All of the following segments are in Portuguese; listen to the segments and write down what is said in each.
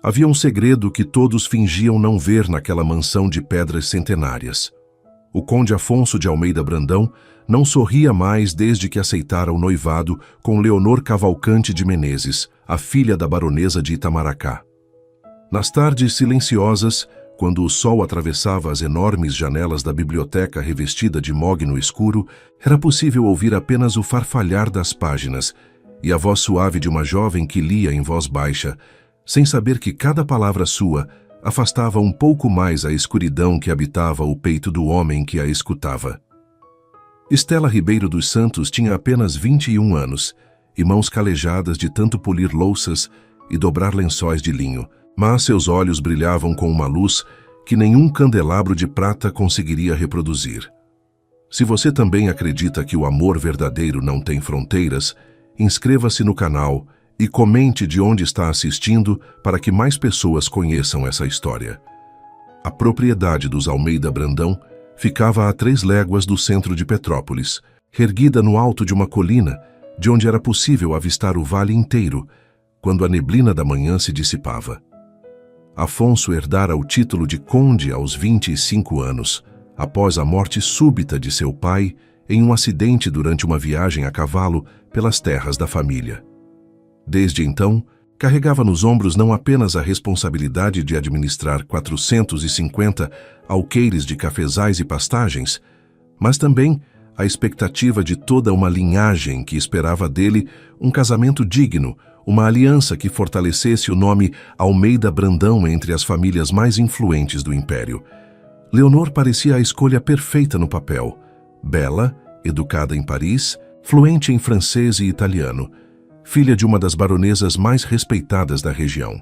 Havia um segredo que todos fingiam não ver naquela mansão de pedras centenárias. O conde Afonso de Almeida Brandão não sorria mais desde que aceitara o noivado com Leonor Cavalcante de Menezes, a filha da baronesa de Itamaracá. Nas tardes silenciosas, quando o sol atravessava as enormes janelas da biblioteca revestida de mogno escuro, era possível ouvir apenas o farfalhar das páginas e a voz suave de uma jovem que lia em voz baixa, sem saber que cada palavra sua afastava um pouco mais a escuridão que habitava o peito do homem que a escutava. Estela Ribeiro dos Santos tinha apenas 21 anos e mãos calejadas de tanto polir louças e dobrar lençóis de linho, mas seus olhos brilhavam com uma luz que nenhum candelabro de prata conseguiria reproduzir. Se você também acredita que o amor verdadeiro não tem fronteiras, inscreva-se no canal e comente de onde está assistindo para que mais pessoas conheçam essa história. A propriedade dos Almeida Brandão ficava a 3 léguas do centro de Petrópolis, erguida no alto de uma colina, de onde era possível avistar o vale inteiro, quando a neblina da manhã se dissipava. Afonso herdara o título de conde aos 25 anos, após a morte súbita de seu pai em um acidente durante uma viagem a cavalo pelas terras da família. Desde então, carregava nos ombros não apenas a responsabilidade de administrar 450 alqueires de cafezais e pastagens, mas também a expectativa de toda uma linhagem que esperava dele um casamento digno, uma aliança que fortalecesse o nome Almeida Brandão entre as famílias mais influentes do Império. Leonor parecia a escolha perfeita no papel. Bela, educada em Paris, fluente em francês e italiano, filha de uma das baronesas mais respeitadas da região.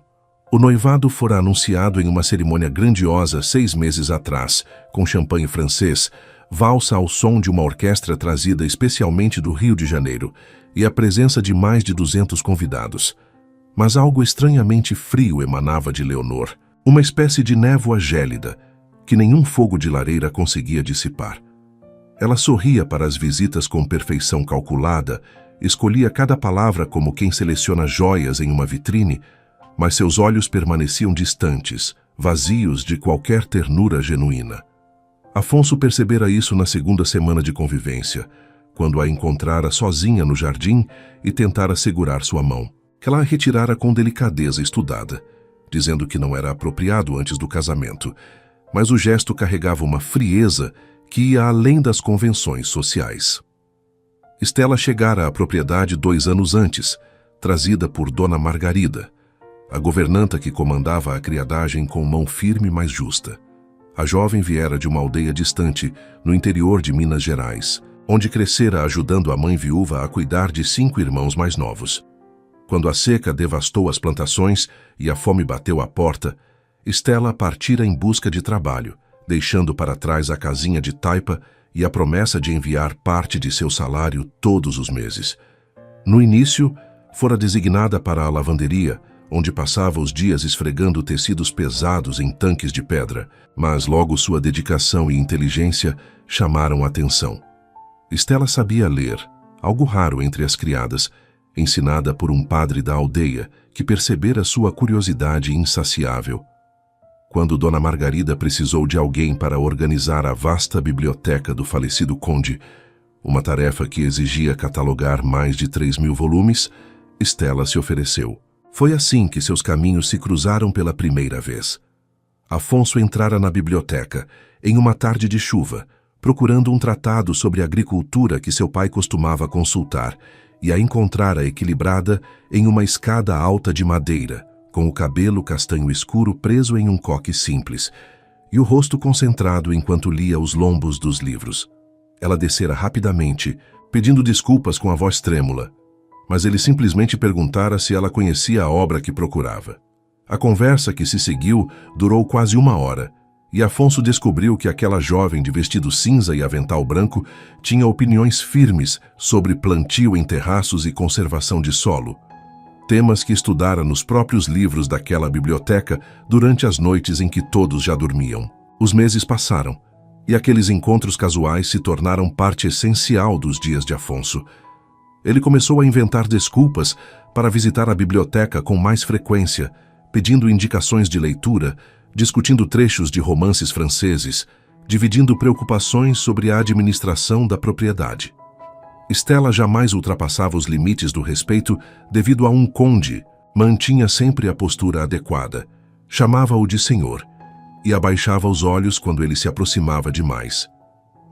O noivado fora anunciado em uma cerimônia grandiosa 6 meses atrás, com champanhe francês, valsa ao som de uma orquestra trazida especialmente do Rio de Janeiro e a presença de mais de 200 convidados. Mas algo estranhamente frio emanava de Leonor, uma espécie de névoa gélida que nenhum fogo de lareira conseguia dissipar. Ela sorria para as visitas com perfeição calculada, escolhia cada palavra como quem seleciona joias em uma vitrine, mas seus olhos permaneciam distantes, vazios de qualquer ternura genuína. Afonso percebera isso na 2ª semana de convivência, quando a encontrara sozinha no jardim e tentara segurar sua mão, que ela retirara com delicadeza estudada, dizendo que não era apropriado antes do casamento, mas o gesto carregava uma frieza que ia além das convenções sociais. Estela chegara à propriedade 2 anos antes, trazida por Dona Margarida, a governanta que comandava a criadagem com mão firme mas justa. A jovem viera de uma aldeia distante, no interior de Minas Gerais, onde crescera ajudando a mãe viúva a cuidar de 5 irmãos mais novos. Quando a seca devastou as plantações e a fome bateu à porta, Estela partira em busca de trabalho, deixando para trás a casinha de taipa e a promessa de enviar parte de seu salário todos os meses. No início, fora designada para a lavanderia, onde passava os dias esfregando tecidos pesados em tanques de pedra, mas logo sua dedicação e inteligência chamaram a atenção. Estela sabia ler, algo raro entre as criadas, ensinada por um padre da aldeia que percebera sua curiosidade insaciável. Quando Dona Margarida precisou de alguém para organizar a vasta biblioteca do falecido conde, uma tarefa que exigia catalogar mais de 3.000 volumes, Estela se ofereceu. Foi assim que seus caminhos se cruzaram pela primeira vez. Afonso entrara na biblioteca, em uma tarde de chuva, procurando um tratado sobre agricultura que seu pai costumava consultar, e a encontrara equilibrada em uma escada alta de madeira, com o cabelo castanho escuro preso em um coque simples, e o rosto concentrado enquanto lia os lombos dos livros. Ela descera rapidamente, pedindo desculpas com a voz trêmula, mas ele simplesmente perguntara se ela conhecia a obra que procurava. A conversa que se seguiu durou quase 1 hora, e Afonso descobriu que aquela jovem de vestido cinza e avental branco tinha opiniões firmes sobre plantio em terraços e conservação de solo, temas que estudara nos próprios livros daquela biblioteca durante as noites em que todos já dormiam. Os meses passaram, e aqueles encontros casuais se tornaram parte essencial dos dias de Afonso. Ele começou a inventar desculpas para visitar a biblioteca com mais frequência, pedindo indicações de leitura, discutindo trechos de romances franceses, dividindo preocupações sobre a administração da propriedade. Stella jamais ultrapassava os limites do respeito devido a um conde, mantinha sempre a postura adequada, chamava-o de senhor e abaixava os olhos quando ele se aproximava demais.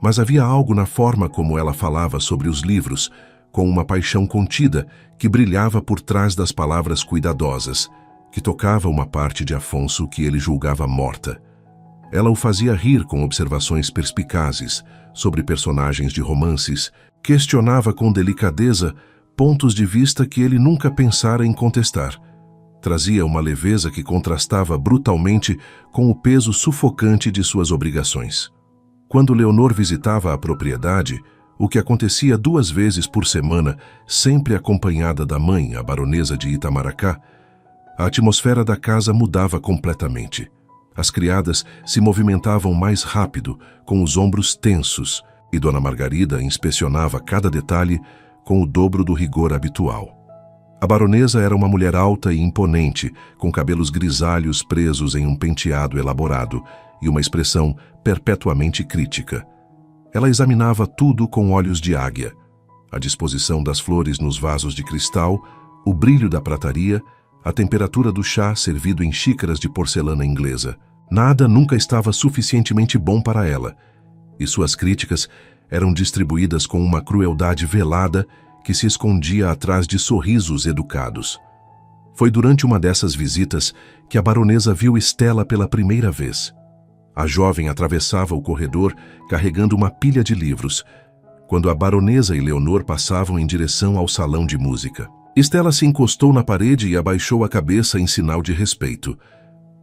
Mas havia algo na forma como ela falava sobre os livros, com uma paixão contida que brilhava por trás das palavras cuidadosas, que tocava uma parte de Afonso que ele julgava morta. Ela o fazia rir com observações perspicazes sobre personagens de romances, questionava com delicadeza pontos de vista que ele nunca pensara em contestar. Trazia uma leveza que contrastava brutalmente com o peso sufocante de suas obrigações. Quando Leonor visitava a propriedade, o que acontecia 2 vezes por semana, sempre acompanhada da mãe, a baronesa de Itamaracá, a atmosfera da casa mudava completamente. As criadas se movimentavam mais rápido, com os ombros tensos, e Dona Margarida inspecionava cada detalhe com o dobro do rigor habitual. A baronesa era uma mulher alta e imponente, com cabelos grisalhos presos em um penteado elaborado e uma expressão perpetuamente crítica. Ela examinava tudo com olhos de águia. A disposição das flores nos vasos de cristal, o brilho da prataria, a temperatura do chá servido em xícaras de porcelana inglesa. Nada nunca estava suficientemente bom para ela, e suas críticas eram distribuídas com uma crueldade velada que se escondia atrás de sorrisos educados. Foi durante uma dessas visitas que a baronesa viu Stella pela primeira vez. A jovem atravessava o corredor carregando uma pilha de livros, quando a baronesa e Leonor passavam em direção ao salão de música. Stella se encostou na parede e abaixou a cabeça em sinal de respeito.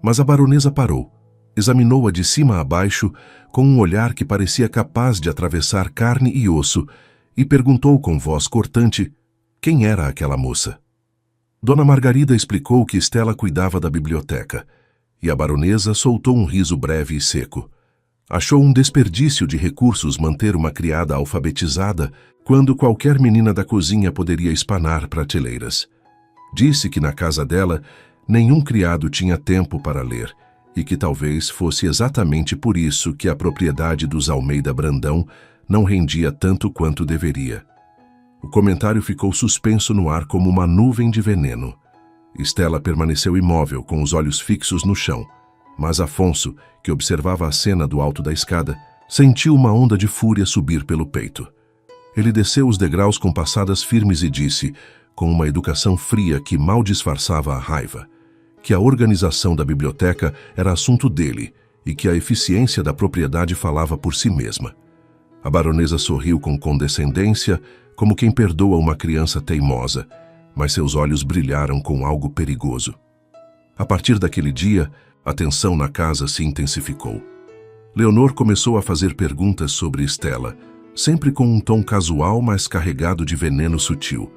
Mas a baronesa parou, examinou-a de cima a baixo com um olhar que parecia capaz de atravessar carne e osso e perguntou com voz cortante quem era aquela moça. Dona Margarida explicou que Stella cuidava da biblioteca, e a baronesa soltou um riso breve e seco. Achou um desperdício de recursos manter uma criada alfabetizada quando qualquer menina da cozinha poderia espanar prateleiras. Disse que na casa dela nenhum criado tinha tempo para ler e que talvez fosse exatamente por isso que a propriedade dos Almeida Brandão não rendia tanto quanto deveria. O comentário ficou suspenso no ar como uma nuvem de veneno. Stella permaneceu imóvel, com os olhos fixos no chão, mas Afonso, que observava a cena do alto da escada, sentiu uma onda de fúria subir pelo peito. Ele desceu os degraus com passadas firmes e disse, com uma educação fria que mal disfarçava a raiva, que a organização da biblioteca era assunto dele e que a eficiência da propriedade falava por si mesma. A baronesa sorriu com condescendência, como quem perdoa uma criança teimosa, mas seus olhos brilharam com algo perigoso. A partir daquele dia, a tensão na casa se intensificou. Leonor começou a fazer perguntas sobre Stella, sempre com um tom casual, mas carregado de veneno sutil.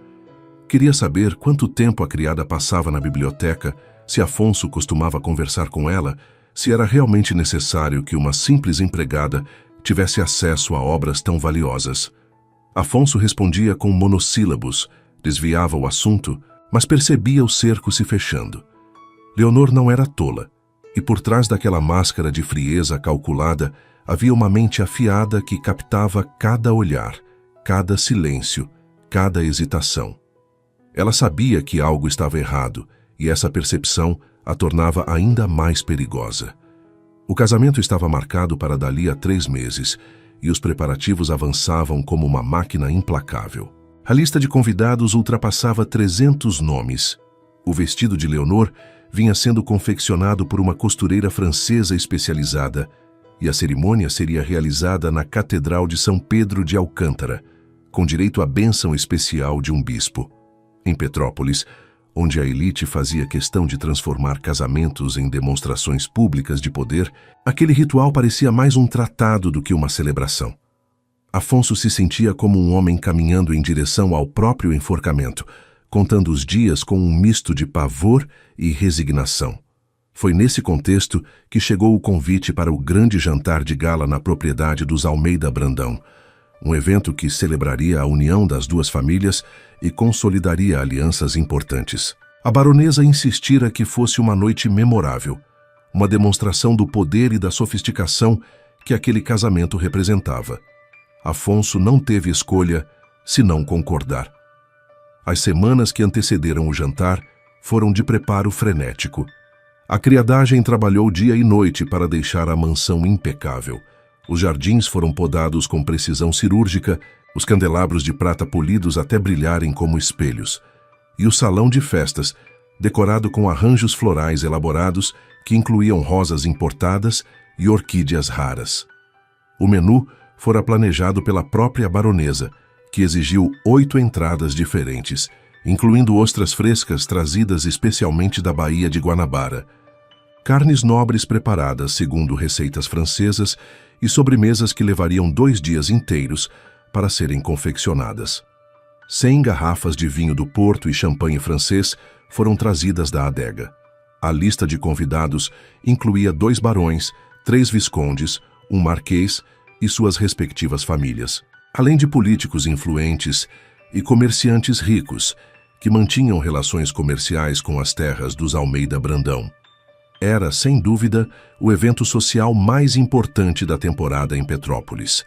Queria saber quanto tempo a criada passava na biblioteca, se Afonso costumava conversar com ela, se era realmente necessário que uma simples empregada tivesse acesso a obras tão valiosas. Afonso respondia com monossílabos, desviava o assunto, mas percebia o cerco se fechando. Leonor não era tola, e por trás daquela máscara de frieza calculada havia uma mente afiada que captava cada olhar, cada silêncio, cada hesitação. Ela sabia que algo estava errado, e essa percepção a tornava ainda mais perigosa. O casamento estava marcado para dali a 3 meses, e os preparativos avançavam como uma máquina implacável. A lista de convidados ultrapassava 300 nomes. O vestido de Leonor vinha sendo confeccionado por uma costureira francesa especializada, e a cerimônia seria realizada na Catedral de São Pedro de Alcântara, com direito à bênção especial de um bispo. Em Petrópolis, onde a elite fazia questão de transformar casamentos em demonstrações públicas de poder, aquele ritual parecia mais um tratado do que uma celebração. Afonso se sentia como um homem caminhando em direção ao próprio enforcamento, contando os dias com um misto de pavor e resignação. Foi nesse contexto que chegou o convite para o grande jantar de gala na propriedade dos Almeida Brandão, um evento que celebraria a união das duas famílias e consolidaria alianças importantes. A baronesa insistira que fosse uma noite memorável, uma demonstração do poder e da sofisticação que aquele casamento representava. Afonso não teve escolha senão concordar. As semanas que antecederam o jantar foram de preparo frenético. A criadagem trabalhou dia e noite para deixar a mansão impecável. Os jardins foram podados com precisão cirúrgica, os candelabros de prata polidos até brilharem como espelhos, e o salão de festas, decorado com arranjos florais elaborados que incluíam rosas importadas e orquídeas raras. O menu fora planejado pela própria baronesa, que exigiu 8 entradas diferentes, incluindo ostras frescas trazidas especialmente da Baía de Guanabara, carnes nobres preparadas segundo receitas francesas e sobremesas que levariam 2 dias inteiros para serem confeccionadas. 100 garrafas de vinho do Porto e champanhe francês foram trazidas da adega. A lista de convidados incluía 2 barões, 3 viscondes, um marquês e suas respectivas famílias, além de políticos influentes e comerciantes ricos que mantinham relações comerciais com as terras dos Almeida Brandão. Era, sem dúvida, o evento social mais importante da temporada em Petrópolis.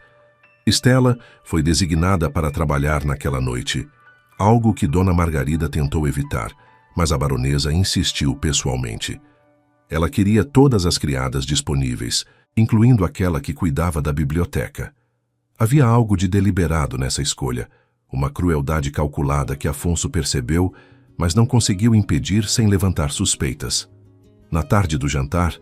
Estela foi designada para trabalhar naquela noite, algo que Dona Margarida tentou evitar, mas a baronesa insistiu pessoalmente. Ela queria todas as criadas disponíveis, incluindo aquela que cuidava da biblioteca. Havia algo de deliberado nessa escolha, uma crueldade calculada que Afonso percebeu, mas não conseguiu impedir sem levantar suspeitas. Na tarde do jantar,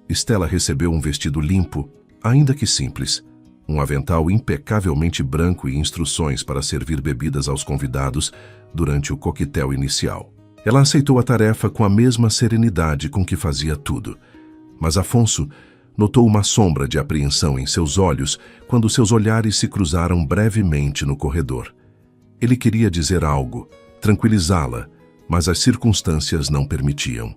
Estela recebeu um vestido limpo, ainda que simples, um avental impecavelmente branco e instruções para servir bebidas aos convidados durante o coquetel inicial. Ela aceitou a tarefa com a mesma serenidade com que fazia tudo, mas Afonso notou uma sombra de apreensão em seus olhos quando seus olhares se cruzaram brevemente no corredor. Ele queria dizer algo, tranquilizá-la, mas as circunstâncias não permitiam.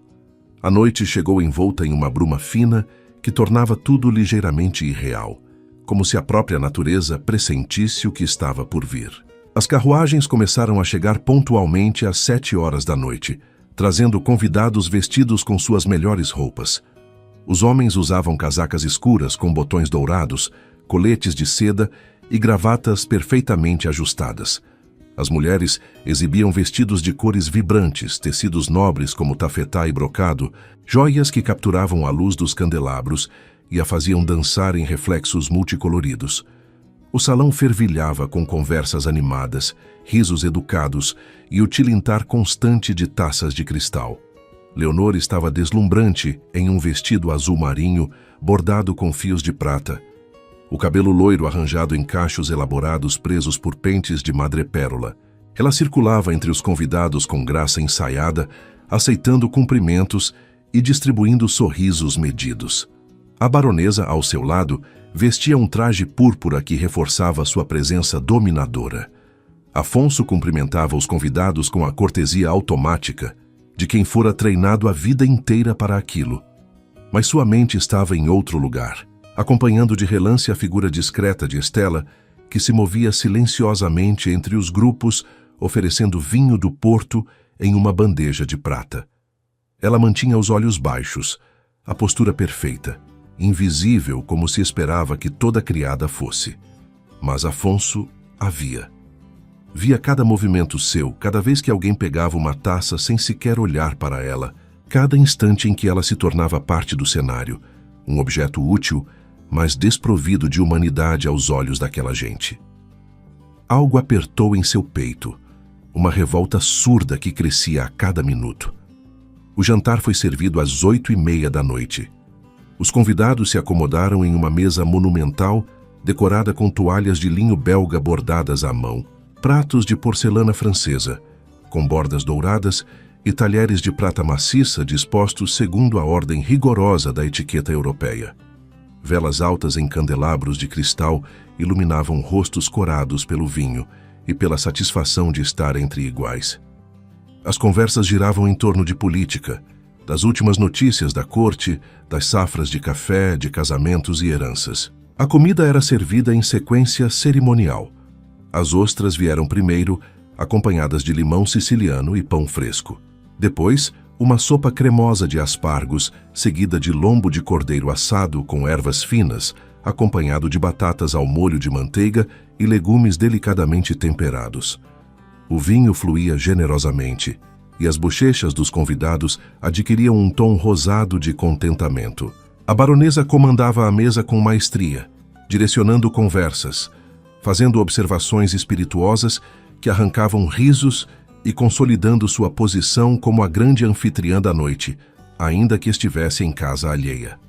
A noite chegou envolta em uma bruma fina que tornava tudo ligeiramente irreal, como se a própria natureza pressentisse o que estava por vir. As carruagens começaram a chegar pontualmente às 7 horas da noite, trazendo convidados vestidos com suas melhores roupas. Os homens usavam casacas escuras com botões dourados, coletes de seda e gravatas perfeitamente ajustadas. As mulheres exibiam vestidos de cores vibrantes, tecidos nobres como tafetá e brocado, joias que capturavam a luz dos candelabros e a faziam dançar em reflexos multicoloridos. O salão fervilhava com conversas animadas, risos educados e o tilintar constante de taças de cristal. Leonor estava deslumbrante em um vestido azul marinho, bordado com fios de prata. O cabelo loiro arranjado em cachos elaborados presos por pentes de madrepérola. Ela circulava entre os convidados com graça ensaiada, aceitando cumprimentos e distribuindo sorrisos medidos. A baronesa, ao seu lado, vestia um traje púrpura que reforçava sua presença dominadora. Afonso cumprimentava os convidados com a cortesia automática de quem fora treinado a vida inteira para aquilo. Mas sua mente estava em outro lugar, acompanhando de relance a figura discreta de Estela, que se movia silenciosamente entre os grupos, oferecendo vinho do Porto em uma bandeja de prata. Ela mantinha os olhos baixos, a postura perfeita, invisível como se esperava que toda criada fosse. Mas Afonso a via. Via cada movimento seu, cada vez que alguém pegava uma taça sem sequer olhar para ela, cada instante em que ela se tornava parte do cenário, um objeto útil, mas desprovido de humanidade aos olhos daquela gente. Algo apertou em seu peito, uma revolta surda que crescia a cada minuto. O jantar foi servido às 8h30 da noite. Os convidados se acomodaram em uma mesa monumental, decorada com toalhas de linho belga bordadas à mão, pratos de porcelana francesa, com bordas douradas e talheres de prata maciça dispostos segundo a ordem rigorosa da etiqueta europeia. Velas altas em candelabros de cristal iluminavam rostos corados pelo vinho e pela satisfação de estar entre iguais. As conversas giravam em torno de política, das últimas notícias da corte, das safras de café, de casamentos e heranças. A comida era servida em sequência cerimonial. As ostras vieram primeiro, acompanhadas de limão siciliano e pão fresco. Depois, uma sopa cremosa de aspargos, seguida de lombo de cordeiro assado com ervas finas, acompanhado de batatas ao molho de manteiga e legumes delicadamente temperados. O vinho fluía generosamente, e as bochechas dos convidados adquiriam um tom rosado de contentamento. A baronesa comandava a mesa com maestria, direcionando conversas, fazendo observações espirituosas que arrancavam risos e consolidando sua posição como a grande anfitriã da noite, ainda que estivesse em casa alheia.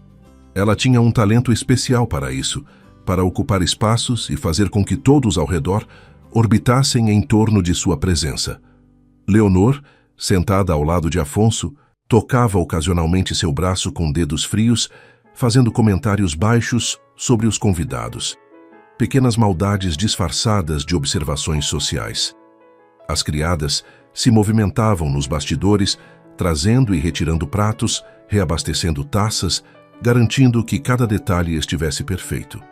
Ela tinha um talento especial para isso, para ocupar espaços e fazer com que todos ao redor orbitassem em torno de sua presença. Leonor, sentada ao lado de Afonso, tocava ocasionalmente seu braço com dedos frios, fazendo comentários baixos sobre os convidados. Pequenas maldades disfarçadas de observações sociais. As criadas se movimentavam nos bastidores, trazendo e retirando pratos, reabastecendo taças, garantindo que cada detalhe estivesse perfeito.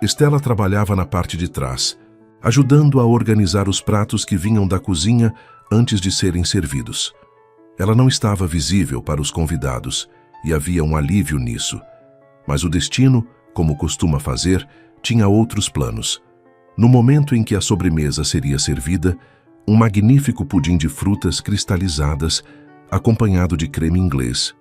Estela trabalhava na parte de trás, ajudando a organizar os pratos que vinham da cozinha antes de serem servidos. Ela não estava visível para os convidados, e havia um alívio nisso. Mas o destino, como costuma fazer, tinha outros planos. No momento em que a sobremesa seria servida, um magnífico pudim de frutas cristalizadas, acompanhado de creme inglês.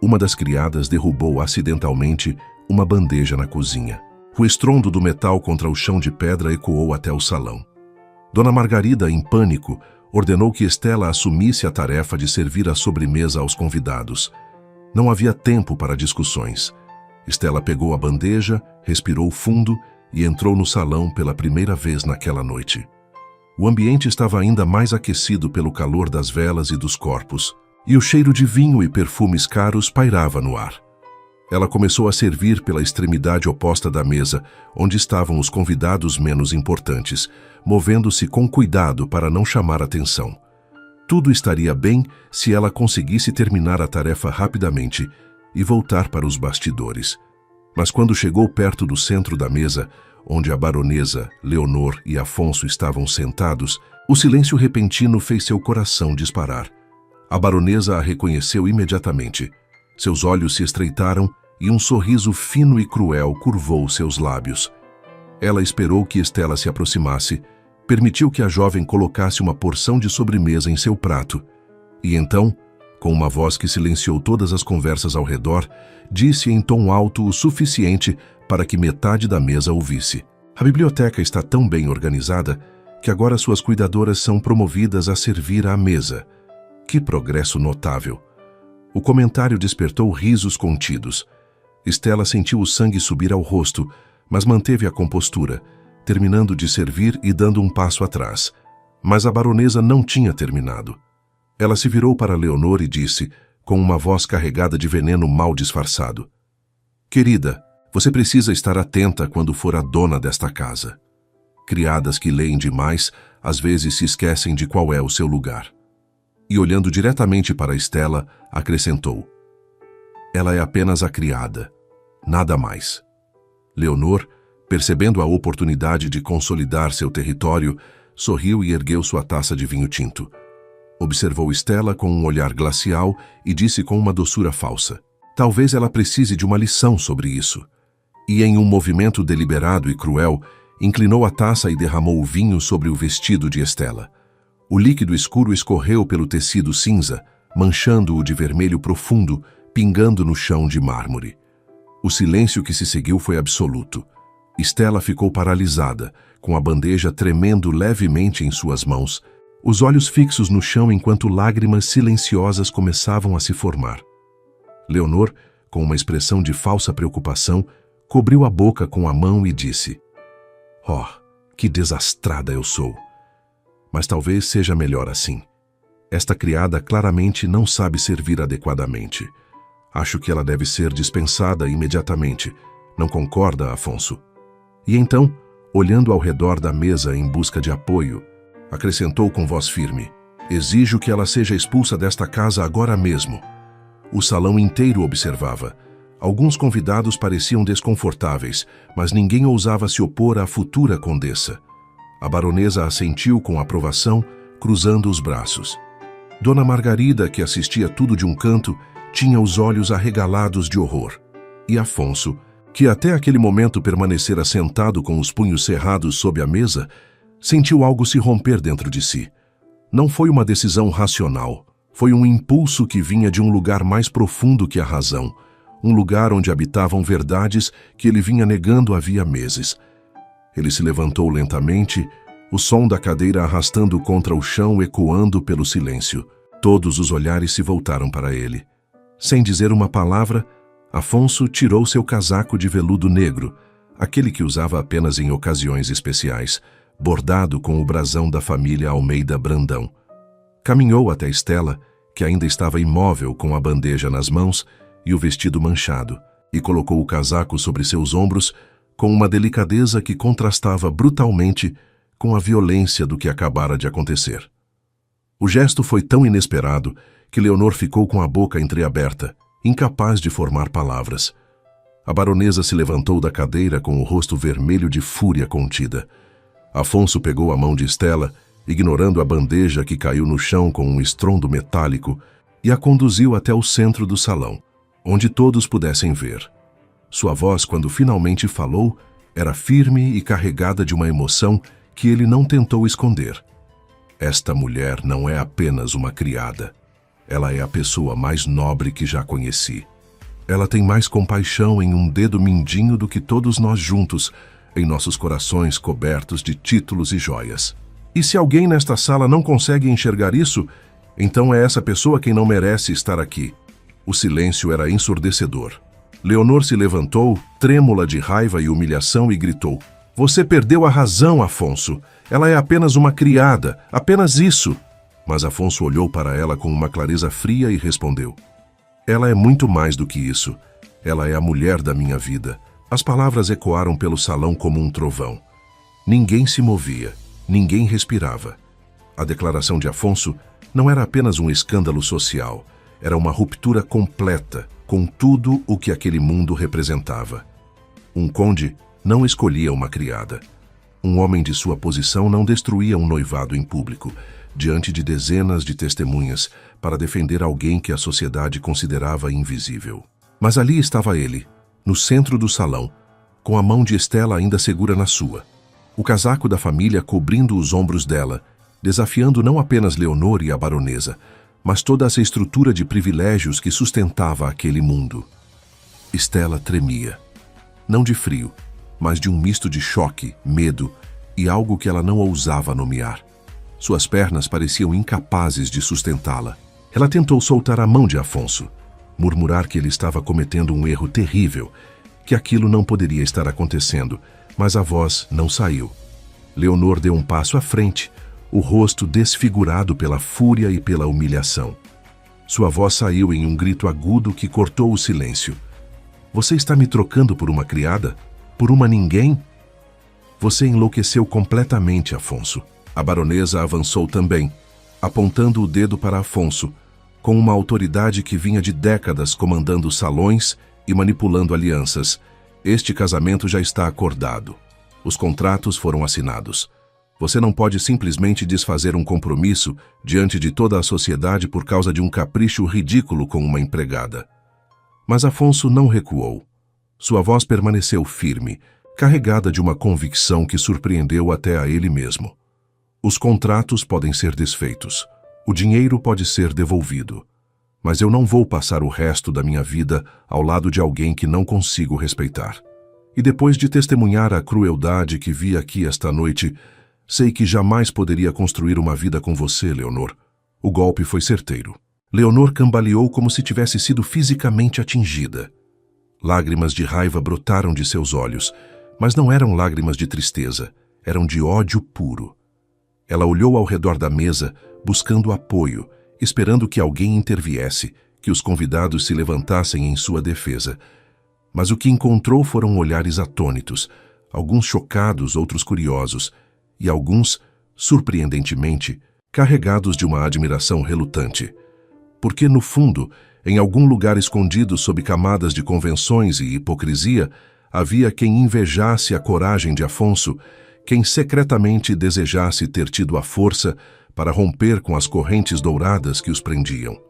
Uma das criadas derrubou acidentalmente uma bandeja na cozinha. O estrondo do metal contra o chão de pedra ecoou até o salão. Dona Margarida, em pânico, ordenou que Estela assumisse a tarefa de servir a sobremesa aos convidados. Não havia tempo para discussões. Estela pegou a bandeja, respirou fundo e entrou no salão pela primeira vez naquela noite. O ambiente estava ainda mais aquecido pelo calor das velas e dos corpos, e o cheiro de vinho e perfumes caros pairava no ar. Ela começou a servir pela extremidade oposta da mesa, onde estavam os convidados menos importantes, movendo-se com cuidado para não chamar atenção. Tudo estaria bem se ela conseguisse terminar a tarefa rapidamente e voltar para os bastidores. Mas quando chegou perto do centro da mesa, onde a baronesa, Leonor e Afonso estavam sentados, o silêncio repentino fez seu coração disparar. A baronesa a reconheceu imediatamente. Seus olhos se estreitaram e um sorriso fino e cruel curvou seus lábios. Ela esperou que Estela se aproximasse, permitiu que a jovem colocasse uma porção de sobremesa em seu prato, e então, com uma voz que silenciou todas as conversas ao redor, disse em tom alto o suficiente para que metade da mesa ouvisse: "A biblioteca está tão bem organizada que agora suas cuidadoras são promovidas a servir à mesa. Que progresso notável!" O comentário despertou risos contidos. Estela sentiu o sangue subir ao rosto, mas manteve a compostura, terminando de servir e dando um passo atrás. Mas a baronesa não tinha terminado. Ela se virou para Leonor e disse, com uma voz carregada de veneno mal disfarçado: "Querida, você precisa estar atenta quando for a dona desta casa. Criadas que leem demais, às vezes se esquecem de qual é o seu lugar." E olhando diretamente para Estela, acrescentou: "Ela é apenas a criada, nada mais." Leonor, percebendo a oportunidade de consolidar seu território, sorriu e ergueu sua taça de vinho tinto. Observou Estela com um olhar glacial e disse com uma doçura falsa: "Talvez ela precise de uma lição sobre isso." E em um movimento deliberado e cruel, inclinou a taça e derramou o vinho sobre o vestido de Estela. O líquido escuro escorreu pelo tecido cinza, manchando-o de vermelho profundo, pingando no chão de mármore. O silêncio que se seguiu foi absoluto. Estela ficou paralisada, com a bandeja tremendo levemente em suas mãos, os olhos fixos no chão enquanto lágrimas silenciosas começavam a se formar. Leonor, com uma expressão de falsa preocupação, cobriu a boca com a mão e disse: "Oh, que desastrada eu sou! Mas talvez seja melhor assim. Esta criada claramente não sabe servir adequadamente. Acho que ela deve ser dispensada imediatamente. Não concorda, Afonso?" E então, olhando ao redor da mesa em busca de apoio, acrescentou com voz firme: "Exijo que ela seja expulsa desta casa agora mesmo." O salão inteiro observava. Alguns convidados pareciam desconfortáveis, mas ninguém ousava se opor à futura condessa. A baronesa assentiu com aprovação, cruzando os braços. Dona Margarida, que assistia tudo de um canto, tinha os olhos arregalados de horror. E Afonso, que até aquele momento permanecera sentado com os punhos cerrados sob a mesa, sentiu algo se romper dentro de si. Não foi uma decisão racional, foi um impulso que vinha de um lugar mais profundo que a razão, um lugar onde habitavam verdades que ele vinha negando havia meses. Ele se levantou lentamente, o som da cadeira arrastando contra o chão ecoando pelo silêncio. Todos os olhares se voltaram para ele. Sem dizer uma palavra, Afonso tirou seu casaco de veludo negro, aquele que usava apenas em ocasiões especiais, bordado com o brasão da família Almeida Brandão. Caminhou até Estela, que ainda estava imóvel com a bandeja nas mãos e o vestido manchado, e colocou o casaco sobre seus ombros com uma delicadeza que contrastava brutalmente com a violência do que acabara de acontecer. O gesto foi tão inesperado que Leonor ficou com a boca entreaberta, incapaz de formar palavras. A baronesa se levantou da cadeira com o rosto vermelho de fúria contida. Afonso pegou a mão de Estela, ignorando a bandeja que caiu no chão com um estrondo metálico, e a conduziu até o centro do salão, onde todos pudessem ver. Sua voz, quando finalmente falou, era firme e carregada de uma emoção que ele não tentou esconder. Esta mulher não é apenas uma criada. Ela é a pessoa mais nobre que já conheci. Ela tem mais compaixão em um dedo mindinho do que todos nós juntos, em nossos corações cobertos de títulos e joias. E se alguém nesta sala não consegue enxergar isso, então é essa pessoa quem não merece estar aqui. O silêncio era ensurdecedor. Leonor se levantou, trêmula de raiva e humilhação, e gritou: "Você perdeu a razão, Afonso. Ela é apenas uma criada, apenas isso." Mas Afonso olhou para ela com uma clareza fria e respondeu: "Ela é muito mais do que isso. Ela é a mulher da minha vida." As palavras ecoaram pelo salão como um trovão. Ninguém se movia, ninguém respirava. A declaração de Afonso não era apenas um escândalo social, era uma ruptura completa com tudo o que aquele mundo representava. Um conde não escolhia uma criada. Um homem de sua posição não destruía um noivado em público, diante de dezenas de testemunhas, para defender alguém que a sociedade considerava invisível. Mas ali estava ele, no centro do salão, com a mão de Estela ainda segura na sua, o casaco da família cobrindo os ombros dela, desafiando não apenas Leonor e a baronesa, mas toda essa estrutura de privilégios que sustentava aquele mundo. Estela tremia, não de frio, mas de um misto de choque, medo e algo que ela não ousava nomear. Suas pernas pareciam incapazes de sustentá-la. Ela tentou soltar a mão de Afonso, murmurar que ele estava cometendo um erro terrível, que aquilo não poderia estar acontecendo, mas a voz não saiu. Leonor deu um passo à frente, o rosto desfigurado pela fúria e pela humilhação. Sua voz saiu em um grito agudo que cortou o silêncio. "Você está me trocando por uma criada? Por uma ninguém?" "Você enlouqueceu completamente, Afonso." A baronesa avançou também, apontando o dedo para Afonso, com uma autoridade que vinha de décadas comandando salões e manipulando alianças. "Este casamento já está acordado. Os contratos foram assinados. Você não pode simplesmente desfazer um compromisso diante de toda a sociedade por causa de um capricho ridículo com uma empregada." Mas Afonso não recuou. Sua voz permaneceu firme, carregada de uma convicção que surpreendeu até a ele mesmo. "Os contratos podem ser desfeitos. O dinheiro pode ser devolvido. Mas eu não vou passar o resto da minha vida ao lado de alguém que não consigo respeitar. E depois de testemunhar a crueldade que vi aqui esta noite, sei que jamais poderia construir uma vida com você, Leonor." O golpe foi certeiro. Leonor cambaleou como se tivesse sido fisicamente atingida. Lágrimas de raiva brotaram de seus olhos, mas não eram lágrimas de tristeza, eram de ódio puro. Ela olhou ao redor da mesa, buscando apoio, esperando que alguém interviesse, que os convidados se levantassem em sua defesa. Mas o que encontrou foram olhares atônitos, alguns chocados, outros curiosos, e alguns, surpreendentemente, carregados de uma admiração relutante. Porque, no fundo, em algum lugar escondido sob camadas de convenções e hipocrisia, havia quem invejasse a coragem de Afonso, quem secretamente desejasse ter tido a força para romper com as correntes douradas que os prendiam.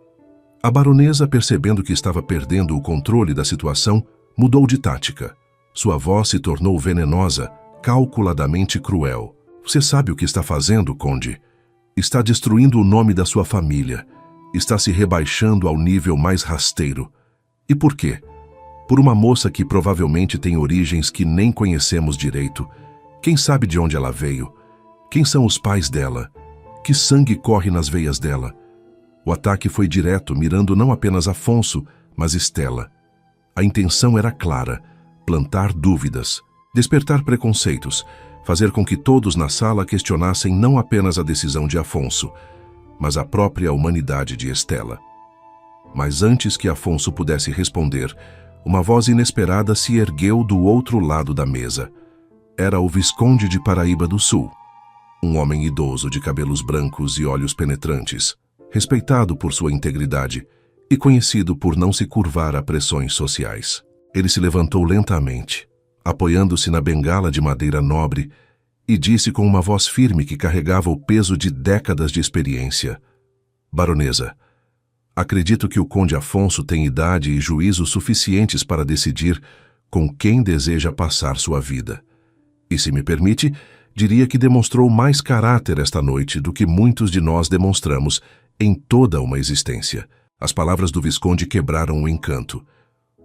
A baronesa, percebendo que estava perdendo o controle da situação, mudou de tática. Sua voz se tornou venenosa, calculadamente cruel. Você sabe o que está fazendo, conde? Está destruindo o nome da sua família. Está se rebaixando ao nível mais rasteiro. E por quê? Por uma moça que provavelmente tem origens que nem conhecemos direito. Quem sabe de onde ela veio? Quem são os pais dela? Que sangue corre nas veias dela? O ataque foi direto, mirando não apenas Afonso, mas Estela. A intenção era clara: plantar dúvidas, despertar preconceitos, fazer com que todos na sala questionassem não apenas a decisão de Afonso, mas a própria humanidade de Estela. Mas antes que Afonso pudesse responder, uma voz inesperada se ergueu do outro lado da mesa. Era o Visconde de Paraíba do Sul, um homem idoso de cabelos brancos e olhos penetrantes, respeitado por sua integridade e conhecido por não se curvar a pressões sociais. Ele se levantou lentamente, apoiando-se na bengala de madeira nobre, e disse com uma voz firme que carregava o peso de décadas de experiência: Baronesa, acredito que o conde Afonso tem idade e juízo suficientes para decidir com quem deseja passar sua vida. E, se me permite, diria que demonstrou mais caráter esta noite do que muitos de nós demonstramos em toda uma existência. As palavras do Visconde quebraram o encanto.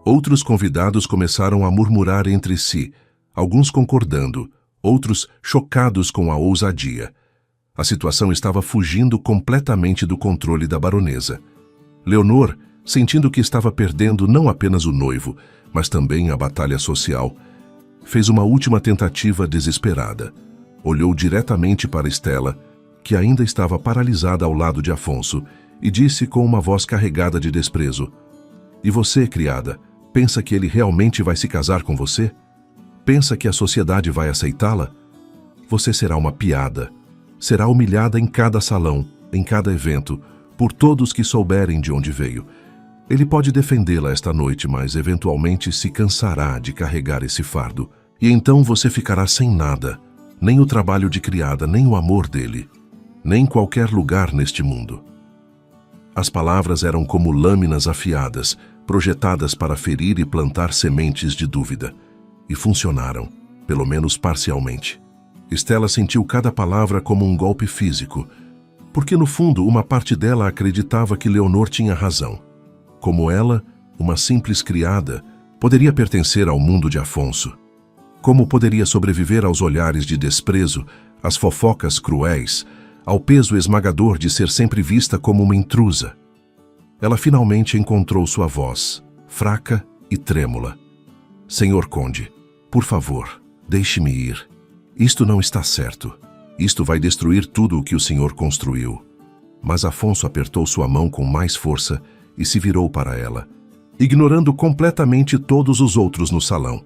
Outros convidados começaram a murmurar entre si, alguns concordando, outros chocados com a ousadia. A situação estava fugindo completamente do controle da baronesa. Leonor, sentindo que estava perdendo não apenas o noivo, mas também a batalha social, fez uma última tentativa desesperada. Olhou diretamente para Estela, que ainda estava paralisada ao lado de Afonso, e disse com uma voz carregada de desprezo: E você, criada, pensa que ele realmente vai se casar com você? Pensa que a sociedade vai aceitá-la? Você será uma piada. Será humilhada em cada salão, em cada evento, por todos que souberem de onde veio. Ele pode defendê-la esta noite, mas eventualmente se cansará de carregar esse fardo. E então você ficará sem nada, nem o trabalho de criada, nem o amor dele, nem qualquer lugar neste mundo. As palavras eram como lâminas afiadas, projetadas para ferir e plantar sementes de dúvida. E funcionaram, pelo menos parcialmente. Estela sentiu cada palavra como um golpe físico, porque no fundo uma parte dela acreditava que Leonor tinha razão. Como ela, uma simples criada, poderia pertencer ao mundo de Afonso? Como poderia sobreviver aos olhares de desprezo, às fofocas cruéis, ao peso esmagador de ser sempre vista como uma intrusa? Ela finalmente encontrou sua voz, fraca e trêmula. Senhor Conde, por favor, deixe-me ir. Isto não está certo. Isto vai destruir tudo o que o senhor construiu. Mas Afonso apertou sua mão com mais força e se virou para ela, ignorando completamente todos os outros no salão.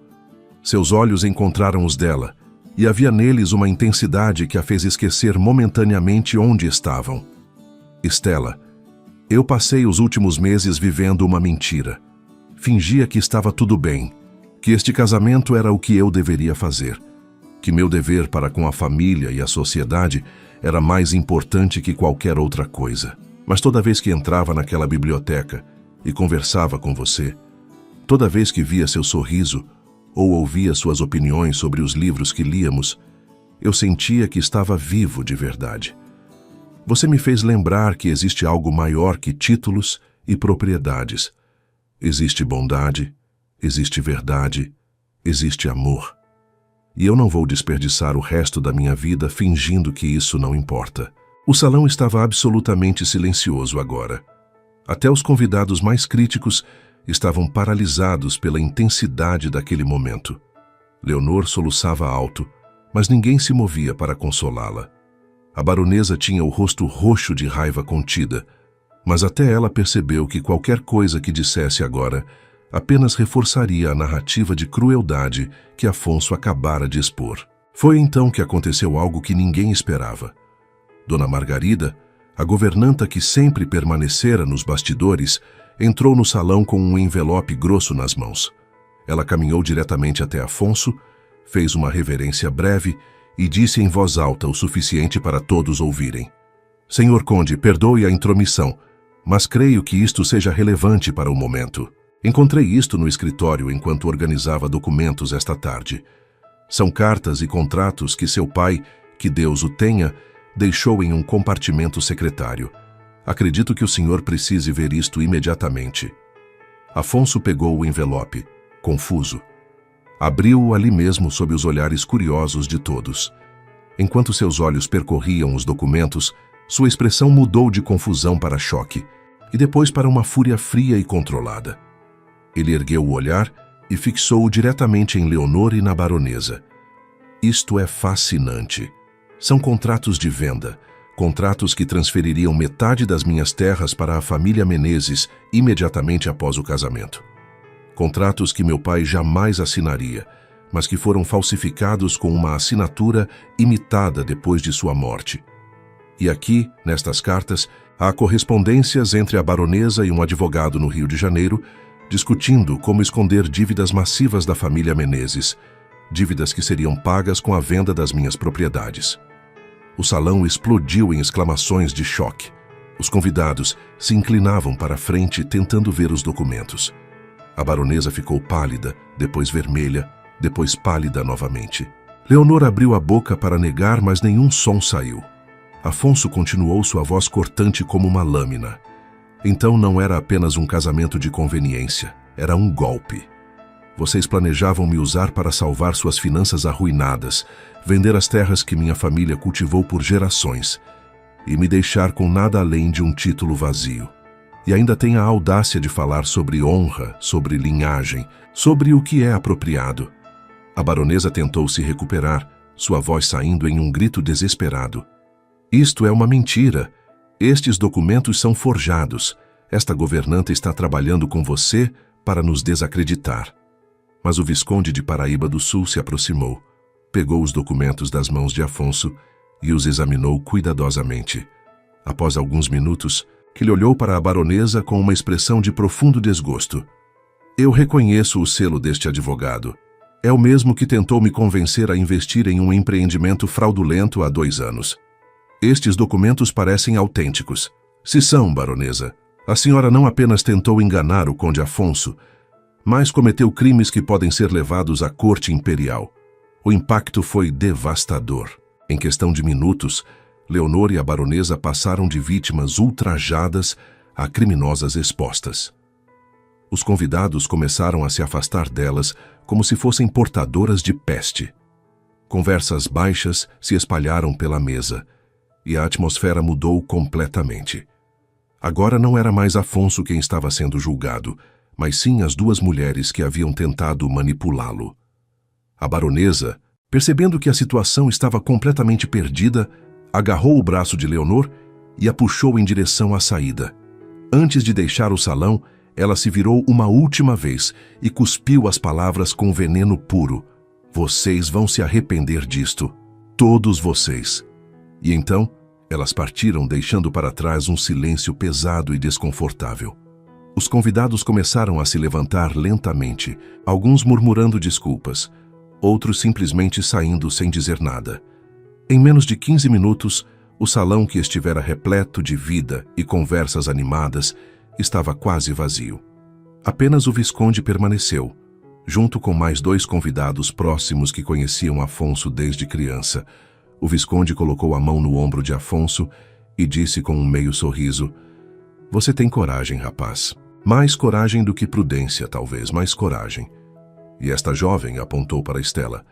Seus olhos encontraram os dela, e havia neles uma intensidade que a fez esquecer momentaneamente onde estavam. Estela, eu passei os últimos meses vivendo uma mentira. Fingia que estava tudo bem, que este casamento era o que eu deveria fazer, que meu dever para com a família e a sociedade era mais importante que qualquer outra coisa. Mas toda vez que entrava naquela biblioteca e conversava com você, toda vez que via seu sorriso ou ouvia suas opiniões sobre os livros que líamos, eu sentia que estava vivo de verdade. Você me fez lembrar que existe algo maior que títulos e propriedades. Existe bondade, existe verdade, existe amor. E eu não vou desperdiçar o resto da minha vida fingindo que isso não importa. O salão estava absolutamente silencioso agora. Até os convidados mais críticos estavam paralisados pela intensidade daquele momento. Leonor soluçava alto, mas ninguém se movia para consolá-la. A baronesa tinha o rosto roxo de raiva contida, mas até ela percebeu que qualquer coisa que dissesse agora apenas reforçaria a narrativa de crueldade que Afonso acabara de expor. Foi então que aconteceu algo que ninguém esperava. Dona Margarida, a governanta que sempre permanecera nos bastidores, entrou no salão com um envelope grosso nas mãos. Ela caminhou diretamente até Afonso, fez uma reverência breve e disse em voz alta o suficiente para todos ouvirem: Senhor Conde, perdoe a intromissão, mas creio que isto seja relevante para o momento. Encontrei isto no escritório enquanto organizava documentos esta tarde. São cartas e contratos que seu pai, que Deus o tenha, deixou em um compartimento secretário. Acredito que o senhor precise ver isto imediatamente. Afonso pegou o envelope, confuso. Abriu-o ali mesmo sob os olhares curiosos de todos. Enquanto seus olhos percorriam os documentos, sua expressão mudou de confusão para choque, e depois para uma fúria fria e controlada. Ele ergueu o olhar e fixou-o diretamente em Leonor e na baronesa. Isto é fascinante. São contratos de venda, contratos que transfeririam metade das minhas terras para a família Menezes imediatamente após o casamento. Contratos que meu pai jamais assinaria, mas que foram falsificados com uma assinatura imitada depois de sua morte. E aqui, nestas cartas, há correspondências entre a baronesa e um advogado no Rio de Janeiro, discutindo como esconder dívidas massivas da família Menezes, dívidas que seriam pagas com a venda das minhas propriedades. O salão explodiu em exclamações de choque. Os convidados se inclinavam para a frente tentando ver os documentos. A baronesa ficou pálida, depois vermelha, depois pálida novamente. Leonor abriu a boca para negar, mas nenhum som saiu. Afonso continuou, sua voz cortante como uma lâmina. Então não era apenas um casamento de conveniência, era um golpe. Vocês planejavam me usar para salvar suas finanças arruinadas, vender as terras que minha família cultivou por gerações e me deixar com nada além de um título vazio. E ainda tem a audácia de falar sobre honra, sobre linhagem, sobre o que é apropriado. A baronesa tentou se recuperar, sua voz saindo em um grito desesperado. Isto é uma mentira. Estes documentos são forjados. Esta governanta está trabalhando com você para nos desacreditar. Mas o Visconde de Paraíba do Sul se aproximou, pegou os documentos das mãos de Afonso e os examinou cuidadosamente. Após alguns minutos, ele olhou para a baronesa com uma expressão de profundo desgosto. Eu reconheço o selo deste advogado. É o mesmo que tentou me convencer a investir em um empreendimento fraudulento há 2 anos. Estes documentos parecem autênticos. Se são, baronesa, a senhora não apenas tentou enganar o conde Afonso, mas cometeu crimes que podem ser levados à corte imperial. O impacto foi devastador. Em questão de minutos, Leonor e a baronesa passaram de vítimas ultrajadas a criminosas expostas. Os convidados começaram a se afastar delas como se fossem portadoras de peste. Conversas baixas se espalharam pela mesa, e a atmosfera mudou completamente. Agora não era mais Afonso quem estava sendo julgado, mas sim as 2 mulheres que haviam tentado manipulá-lo. A baronesa, percebendo que a situação estava completamente perdida, agarrou o braço de Leonor e a puxou em direção à saída. Antes de deixar o salão, ela se virou uma última vez e cuspiu as palavras com veneno puro. Vocês vão se arrepender disto. Todos vocês. E então, elas partiram, deixando para trás um silêncio pesado e desconfortável. Os convidados começaram a se levantar lentamente, alguns murmurando desculpas, outros simplesmente saindo sem dizer nada. Em menos de 15 minutos, o salão, que estivera repleto de vida e conversas animadas, estava quase vazio. Apenas o Visconde permaneceu, junto com mais 2 convidados próximos que conheciam Afonso desde criança. O Visconde colocou a mão no ombro de Afonso e disse com um meio sorriso: Você tem coragem, rapaz. Mais coragem do que prudência, talvez, mais coragem. E esta jovem, apontou para Estela,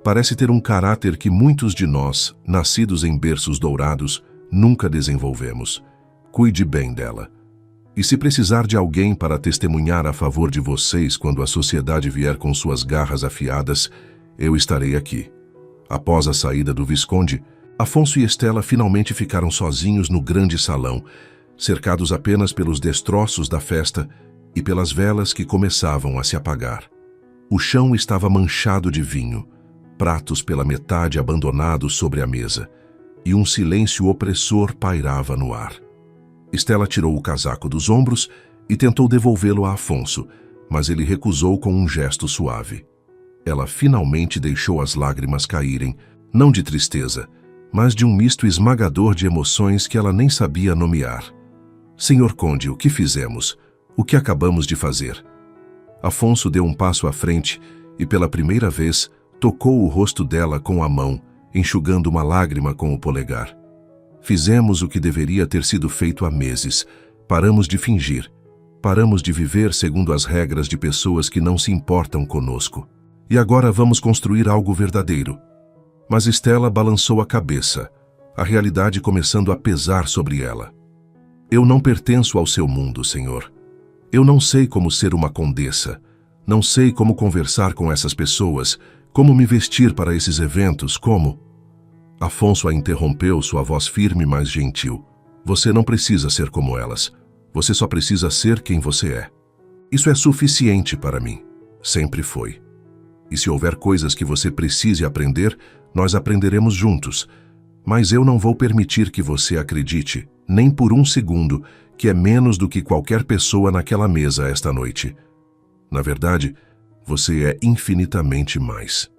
parece ter um caráter que muitos de nós, nascidos em berços dourados, nunca desenvolvemos. Cuide bem dela. E se precisar de alguém para testemunhar a favor de vocês quando a sociedade vier com suas garras afiadas, eu estarei aqui. Após a saída do Visconde, Afonso e Estela finalmente ficaram sozinhos no grande salão, cercados apenas pelos destroços da festa e pelas velas que começavam a se apagar. O chão estava manchado de vinho, pratos pela metade abandonados sobre a mesa, e um silêncio opressor pairava no ar. Estela tirou o casaco dos ombros e tentou devolvê-lo a Afonso, mas ele recusou com um gesto suave. Ela finalmente deixou as lágrimas caírem, não de tristeza, mas de um misto esmagador de emoções que ela nem sabia nomear. Senhor Conde, o que fizemos? O que acabamos de fazer? Afonso deu um passo à frente e, pela primeira vez, tocou o rosto dela com a mão, enxugando uma lágrima com o polegar. Fizemos o que deveria ter sido feito há meses. Paramos de fingir. Paramos de viver segundo as regras de pessoas que não se importam conosco. E agora vamos construir algo verdadeiro. Mas Estela balançou a cabeça, a realidade começando a pesar sobre ela. Eu não pertenço ao seu mundo, senhor. Eu não sei como ser uma condessa. Não sei como conversar com essas pessoas, como me vestir para esses eventos, como... Afonso a interrompeu, sua voz firme, mas gentil. Você não precisa ser como elas. Você só precisa ser quem você é. Isso é suficiente para mim. Sempre foi. E se houver coisas que você precise aprender, nós aprenderemos juntos. Mas eu não vou permitir que você acredite, nem por um segundo, que é menos do que qualquer pessoa naquela mesa esta noite. Na verdade, você é infinitamente mais.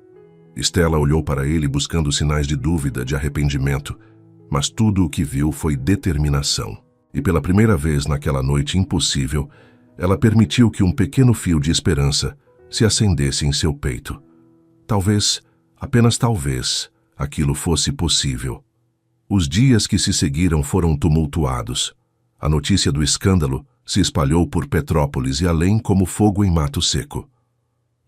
Estela olhou para ele buscando sinais de dúvida, de arrependimento, mas tudo o que viu foi determinação. E pela primeira vez naquela noite impossível, ela permitiu que um pequeno fio de esperança se acendesse em seu peito. Talvez, apenas talvez, aquilo fosse possível. Os dias que se seguiram foram tumultuados. A notícia do escândalo se espalhou por Petrópolis e além como fogo em mato seco.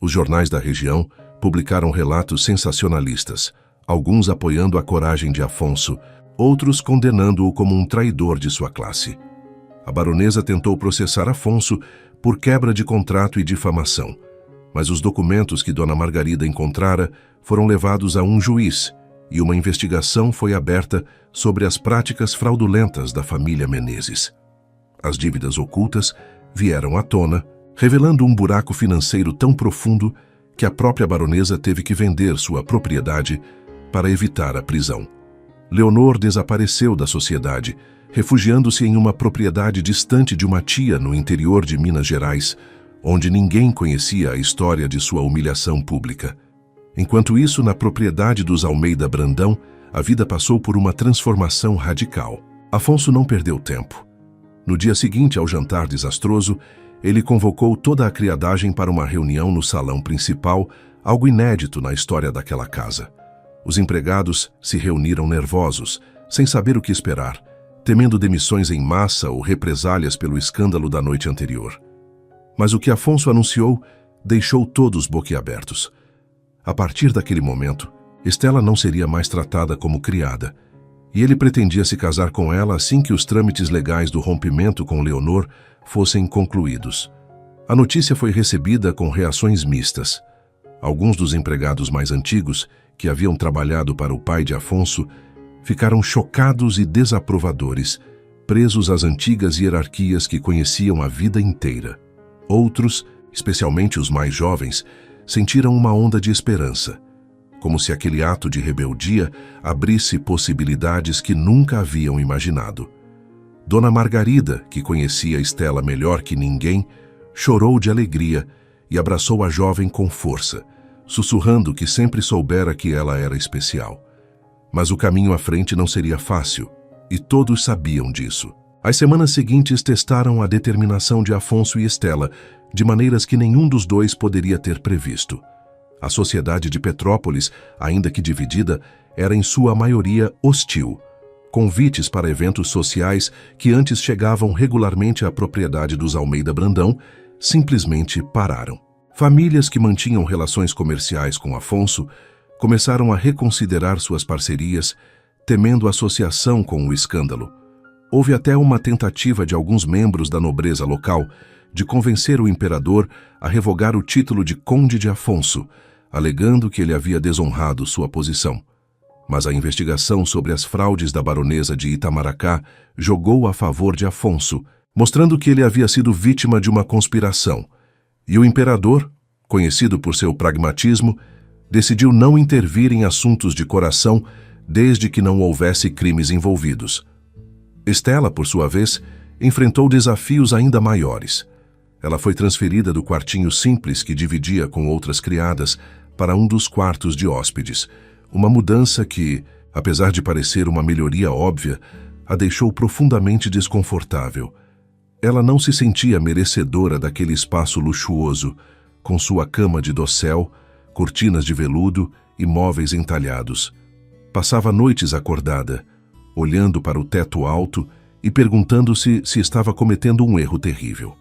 Os jornais da região publicaram relatos sensacionalistas, alguns apoiando a coragem de Afonso, outros condenando-o como um traidor de sua classe. A baronesa tentou processar Afonso por quebra de contrato e difamação, mas os documentos que Dona Margarida encontrara foram levados a um juiz e uma investigação foi aberta sobre as práticas fraudulentas da família Menezes. As dívidas ocultas vieram à tona, revelando um buraco financeiro tão profundo que a própria baronesa teve que vender sua propriedade para evitar a prisão. Leonor desapareceu da sociedade, refugiando-se em uma propriedade distante de uma tia no interior de Minas Gerais, onde ninguém conhecia a história de sua humilhação pública. Enquanto isso, na propriedade dos Almeida Brandão, a vida passou por uma transformação radical. Afonso não perdeu tempo. No dia seguinte ao jantar desastroso, ele convocou toda a criadagem para uma reunião no salão principal, algo inédito na história daquela casa. Os empregados se reuniram nervosos, sem saber o que esperar, temendo demissões em massa ou represálias pelo escândalo da noite anterior. Mas o que Afonso anunciou deixou todos boquiabertos. A partir daquele momento, Estela não seria mais tratada como criada, e ele pretendia se casar com ela assim que os trâmites legais do rompimento com Leonor fossem concluídos. A notícia foi recebida com reações mistas. Alguns dos empregados mais antigos, que haviam trabalhado para o pai de Afonso, ficaram chocados e desaprovadores, presos às antigas hierarquias que conheciam a vida inteira. Outros, especialmente os mais jovens, sentiram uma onda de esperança, como se aquele ato de rebeldia abrisse possibilidades que nunca haviam imaginado. Dona Margarida, que conhecia Estela melhor que ninguém, chorou de alegria e abraçou a jovem com força, sussurrando que sempre soubera que ela era especial. Mas o caminho à frente não seria fácil, e todos sabiam disso. As semanas seguintes testaram a determinação de Afonso e Estela, de maneiras que nenhum dos dois poderia ter previsto. A sociedade de Petrópolis, ainda que dividida, era em sua maioria hostil. Convites para eventos sociais que antes chegavam regularmente à propriedade dos Almeida Brandão simplesmente pararam. Famílias que mantinham relações comerciais com Afonso começaram a reconsiderar suas parcerias, temendo associação com o escândalo. Houve até uma tentativa de alguns membros da nobreza local de convencer o imperador a revogar o título de Conde de Afonso, alegando que ele havia desonrado sua posição. Mas a investigação sobre as fraudes da baronesa de Itamaracá jogou a favor de Afonso, mostrando que ele havia sido vítima de uma conspiração. E o imperador, conhecido por seu pragmatismo, decidiu não intervir em assuntos de coração desde que não houvesse crimes envolvidos. Estela, por sua vez, enfrentou desafios ainda maiores. Ela foi transferida do quartinho simples que dividia com outras criadas para um dos quartos de hóspedes, uma mudança que, Apesar de parecer uma melhoria óbvia, a deixou profundamente desconfortável. Ela não se sentia merecedora daquele espaço luxuoso, com sua cama de dossel, cortinas de veludo e móveis entalhados. Passava noites acordada, olhando para o teto alto e perguntando-se se estava cometendo um erro terrível.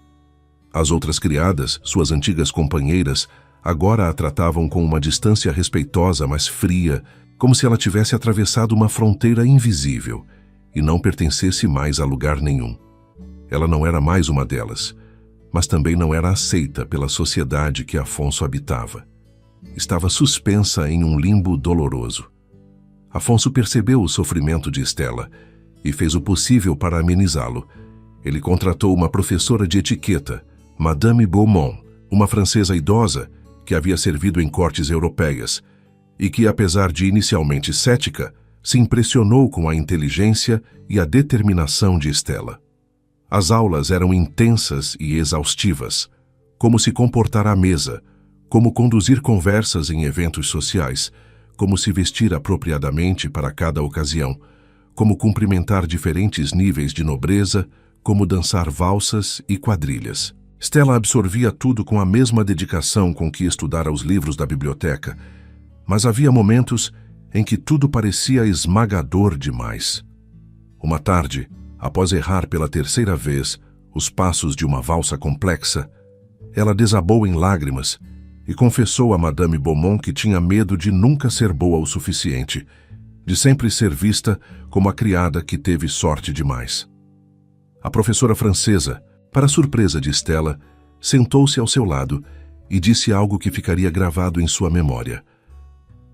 As outras criadas, suas antigas companheiras, agora a tratavam com uma distância respeitosa, mas fria, como se ela tivesse atravessado uma fronteira invisível e não pertencesse mais a lugar nenhum. Ela não era mais uma delas, mas também não era aceita pela sociedade que Afonso habitava. Estava suspensa em um limbo doloroso. Afonso percebeu o sofrimento de Stella e fez o possível para amenizá-lo. Ele contratou uma professora de etiqueta, Madame Beaumont, uma francesa idosa que havia servido em cortes europeias e que, apesar de inicialmente cética, se impressionou com a inteligência e a determinação de Stella. As aulas eram intensas e exaustivas. Como se comportar à mesa, como conduzir conversas em eventos sociais, como se vestir apropriadamente para cada ocasião, como cumprimentar diferentes níveis de nobreza, como dançar valsas e quadrilhas. Stella absorvia tudo com a mesma dedicação com que estudara os livros da biblioteca, mas havia momentos em que tudo parecia esmagador demais. Uma tarde, após errar pela terceira vez os passos de uma valsa complexa, ela desabou em lágrimas e confessou a Madame Beaumont que tinha medo de nunca ser boa o suficiente, de sempre ser vista como a criada que teve sorte demais. A professora francesa, para surpresa de Stella, sentou-se ao seu lado e disse algo que ficaria gravado em sua memória.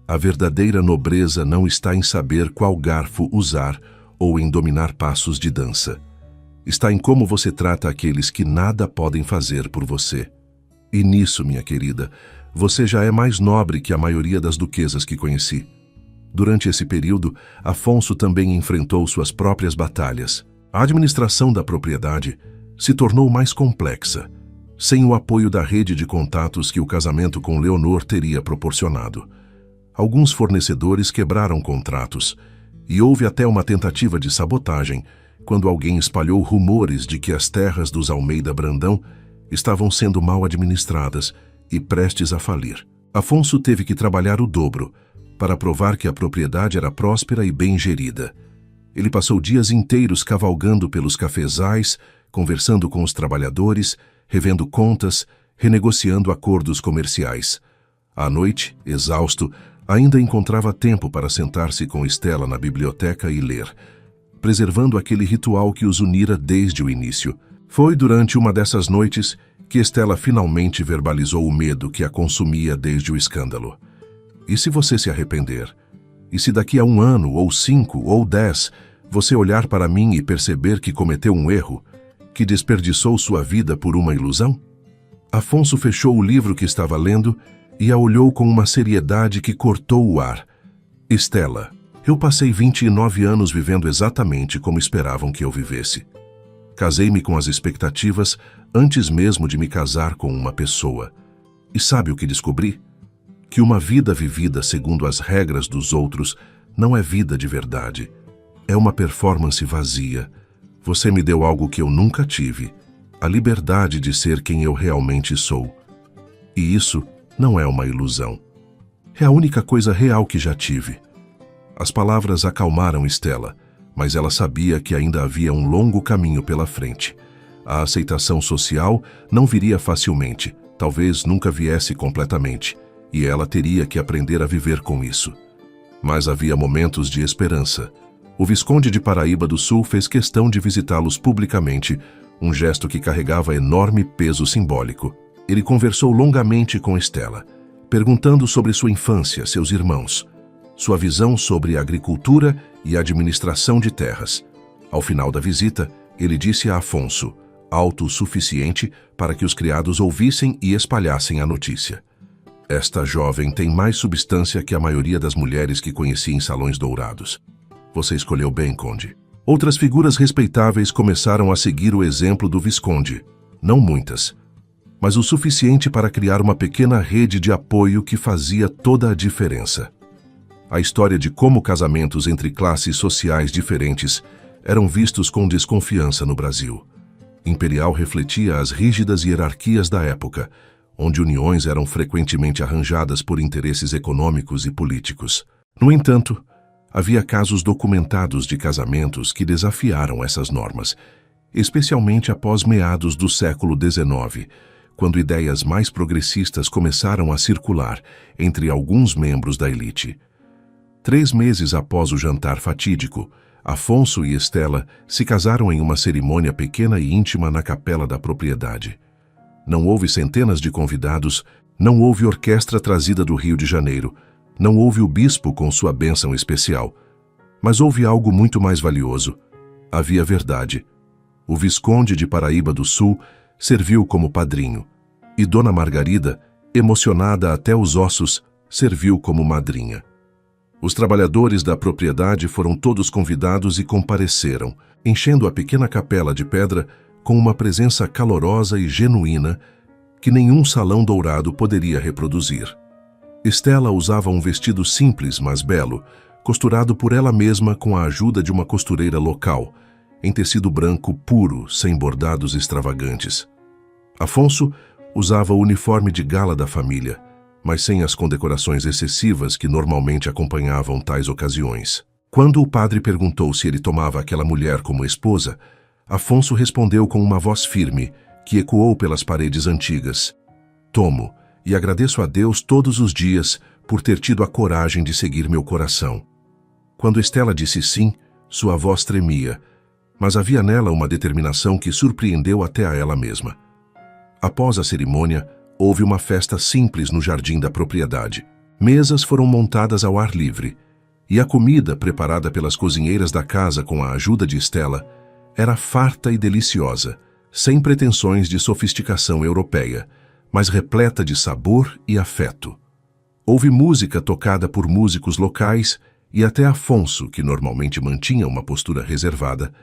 A verdadeira nobreza não está em saber qual garfo usar ou em dominar passos de dança. Está em como você trata aqueles que nada podem fazer por você. E nisso, minha querida, você já é mais nobre que a maioria das duquesas que conheci. Durante esse período, Afonso também enfrentou suas próprias batalhas. A administração da propriedade se tornou mais complexa, sem o apoio da rede de contatos que o casamento com Leonor teria proporcionado. Alguns fornecedores quebraram contratos, e houve até uma tentativa de sabotagem, quando alguém espalhou rumores de que as terras dos Almeida Brandão estavam sendo mal administradas e prestes a falir. Afonso teve que trabalhar o dobro para provar que a propriedade era próspera e bem gerida. Ele passou dias inteiros cavalgando pelos cafezais, conversando com os trabalhadores, revendo contas, renegociando acordos comerciais. À noite, exausto, ainda encontrava tempo para sentar-se com Stella na biblioteca e ler, preservando aquele ritual que os unira desde o início. Foi durante uma dessas noites que Stella finalmente verbalizou o medo que a consumia desde o escândalo. E se você se arrepender? E se daqui a 1 ano, ou 5, ou 10, você olhar para mim e perceber que cometeu um erro, que desperdiçou sua vida por uma ilusão? Afonso fechou o livro que estava lendo e a olhou com uma seriedade que cortou o ar. Stella, eu passei 29 anos vivendo exatamente como esperavam que eu vivesse. Casei-me com as expectativas antes mesmo de me casar com uma pessoa. E sabe o que descobri? Que uma vida vivida segundo as regras dos outros não é vida de verdade. É uma performance vazia. Você me deu algo que eu nunca tive, a liberdade de ser quem eu realmente sou. E isso não é uma ilusão. É a única coisa real que já tive. As palavras acalmaram Stella, mas ela sabia que ainda havia um longo caminho pela frente. A aceitação social não viria facilmente, talvez nunca viesse completamente, e ela teria que aprender a viver com isso. Mas havia momentos de esperança. O Visconde de Paraíba do Sul fez questão de visitá-los publicamente, um gesto que carregava enorme peso simbólico. Ele conversou longamente com Stella, perguntando sobre sua infância, seus irmãos, sua visão sobre agricultura e administração de terras. Ao final da visita, ele disse a Afonso, autossuficiente para que os criados ouvissem e espalhassem a notícia. Esta jovem tem mais substância que a maioria das mulheres que conheci em salões dourados. Você escolheu bem, Conde. Outras figuras respeitáveis começaram a seguir o exemplo do Visconde. Não muitas, mas o suficiente para criar uma pequena rede de apoio que fazia toda a diferença. A história de como casamentos entre classes sociais diferentes eram vistos com desconfiança no Brasil. Imperial refletia as rígidas hierarquias da época, onde uniões eram frequentemente arranjadas por interesses econômicos e políticos. No entanto, havia casos documentados de casamentos que desafiaram essas normas, especialmente após meados do século XIX, quando ideias mais progressistas começaram a circular entre alguns membros da elite. 3 meses após o jantar fatídico, Afonso e Estela se casaram em uma cerimônia pequena e íntima na capela da propriedade. Não houve centenas de convidados, não houve orquestra trazida do Rio de Janeiro, não houve o bispo com sua bênção especial. Mas houve algo muito mais valioso. Havia verdade. O Visconde de Paraíba do Sul serviu como padrinho, e Dona Margarida, emocionada até os ossos, serviu como madrinha. Os trabalhadores da propriedade foram todos convidados e compareceram, enchendo a pequena capela de pedra com uma presença calorosa e genuína que nenhum salão dourado poderia reproduzir. Estela usava um vestido simples, mas belo, costurado por ela mesma com a ajuda de uma costureira local, em tecido branco puro, sem bordados extravagantes. Afonso usava o uniforme de gala da família, mas sem as condecorações excessivas que normalmente acompanhavam tais ocasiões. Quando o padre perguntou se ele tomava aquela mulher como esposa, Afonso respondeu com uma voz firme, que ecoou pelas paredes antigas: "Tomo, e agradeço a Deus todos os dias por ter tido a coragem de seguir meu coração." Quando Estela disse sim, sua voz tremia, mas havia nela uma determinação que surpreendeu até a ela mesma. Após a cerimônia, houve uma festa simples no jardim da propriedade. Mesas foram montadas ao ar livre, e a comida, preparada pelas cozinheiras da casa com a ajuda de Estela, era farta e deliciosa, sem pretensões de sofisticação europeia, mas repleta de sabor e afeto. Houve música tocada por músicos locais e até Afonso, que normalmente mantinha uma postura reservada,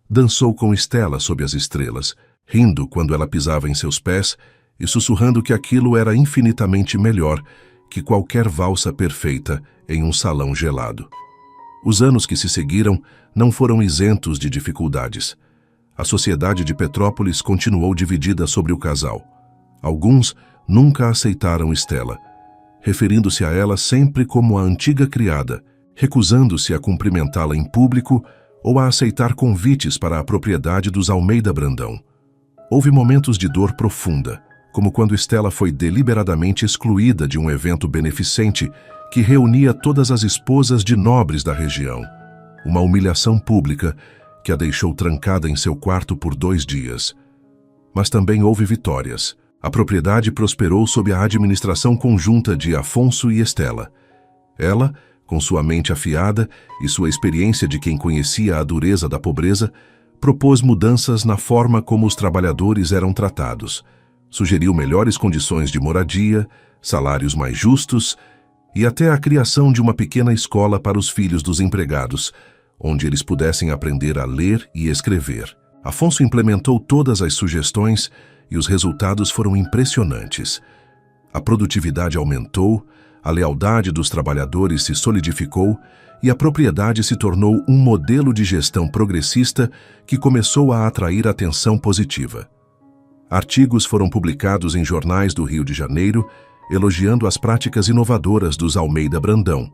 dançou com Estela sob as estrelas, rindo quando ela pisava em seus pés e sussurrando que aquilo era infinitamente melhor que qualquer valsa perfeita em um salão gelado. Os anos que se seguiram não foram isentos de dificuldades. A sociedade de Petrópolis continuou dividida sobre o casal. Alguns nunca aceitaram Estela, referindo-se a ela sempre como a antiga criada, recusando-se a cumprimentá-la em público ou a aceitar convites para a propriedade dos Almeida Brandão. Houve momentos de dor profunda, como quando Estela foi deliberadamente excluída de um evento beneficente que reunia todas as esposas de nobres da região. Uma humilhação pública que a deixou trancada em seu quarto por 2 dias. Mas também houve vitórias. A propriedade prosperou sob a administração conjunta de Afonso e Estela. Ela, com sua mente afiada e sua experiência de quem conhecia a dureza da pobreza, propôs mudanças na forma como os trabalhadores eram tratados. Sugeriu melhores condições de moradia, salários mais justos e até a criação de uma pequena escola para os filhos dos empregados, onde eles pudessem aprender a ler e escrever. Afonso implementou todas as sugestões e os resultados foram impressionantes. A produtividade aumentou, a lealdade dos trabalhadores se solidificou e a propriedade se tornou um modelo de gestão progressista que começou a atrair atenção positiva. Artigos foram publicados em jornais do Rio de Janeiro, elogiando as práticas inovadoras dos Almeida Brandão,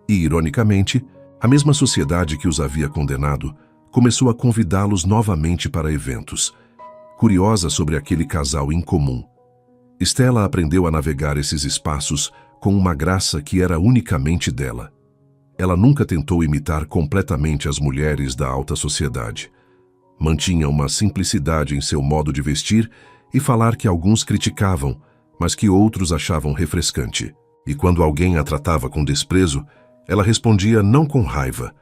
e, ironicamente, a mesma sociedade que os havia condenado começou a convidá-los novamente para eventos. Curiosa sobre aquele casal incomum, Estela aprendeu a navegar esses espaços com uma graça que era unicamente dela. Ela nunca tentou imitar completamente as mulheres da alta sociedade. Mantinha uma simplicidade em seu modo de vestir e falar que alguns criticavam, mas que outros achavam refrescante. E quando alguém a tratava com desprezo, ela respondia não com raiva,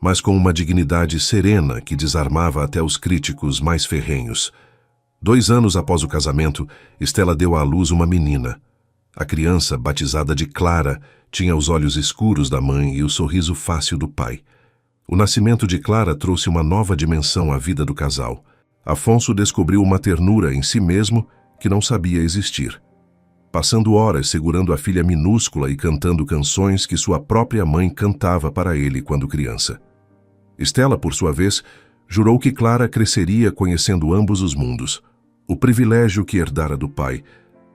mas com uma dignidade serena que desarmava até os críticos mais ferrenhos. 2 anos após o casamento, Estela deu à luz uma menina. A criança, batizada de Clara, tinha os olhos escuros da mãe e o sorriso fácil do pai. O nascimento de Clara trouxe uma nova dimensão à vida do casal. Afonso descobriu uma ternura em si mesmo que não sabia existir. passando horas segurando a filha minúscula e cantando canções que sua própria mãe cantava para ele quando criança. Estela, por sua vez, jurou que Clara cresceria conhecendo ambos os mundos, o privilégio que herdara do pai,